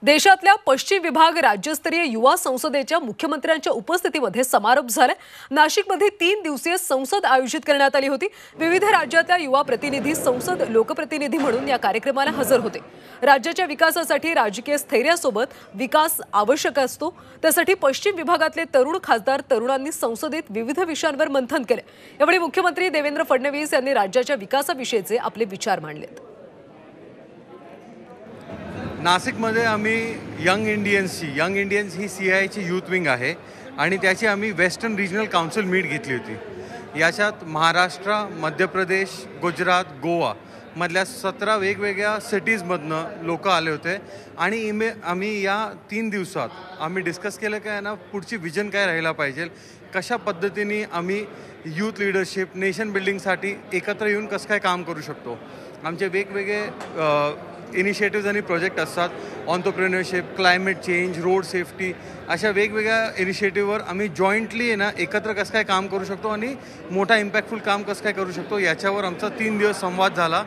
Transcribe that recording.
देशातल्या पश्चिम विभाग राज्यस्तरीय युवा संसदेच्या मुख्यमंत्र्यांच्या उपस्थितीमध्ये समारोप झाला। नाशिकमध्ये 3 दिवसीय संसद आयोजित करण्यात आली होती। विविध राज्यातल्या युवा प्रतिनिधी संसद लोकप्रतिनिधी म्हणून या कार्यक्रमाला हजर होते। राज्याच्या विकासासाठी राजकीय स्थैर्यासोबत विकास आवश्यक असतो, त्यासाठी पश्चिम विभागातले तरुण खासदार तरुणांनी संसदेत विविध विषयांवर मंथन केले। यावेळी मुख्यमंत्री देवेंद्र फडणवीस यांनी राज्याच्या विकासाविषयीचे आपले विचार मांडले। नाशिकमध्ये आम्ही यंग इंडियन्स ही CIIची यूथ विंग आहे आणि त्याची आम्ही वेस्टर्न रिजनल काउन्सिल मीट घेतली होती। याच्यात महाराष्ट्र, मध्य प्रदेश, गुजरात, गोवा मधल्या 17 वेगवेगळ्या सिटीजमधनं लोक आले होते आणि आम्ही या 3 दिवसात आम्ही डिस्कस केलं की ना पुढची विजन काय राहायला पाहिजे, कशा पद्धतीने आम्ही यूथ लीडरशिप नेशन बिल्डिंगसाठी एकत्र येऊन कसं काय काम करू शकतो। आमचे वेगवेगळे इनिशिएटिव्स आणि प्रोजेक्ट असतात, entrepreneurship, climate change, road safety, अशा वेगवेगळ्या इनिशिएटिव्हवर आम्ही जॉईंटली एकत्र कसं काय काम करू शकतो आणि मोठा इम्पॅक्टफुल काम कसं काय करू शकतो याच्यावर आमचा 3 दिवस संवाद झाला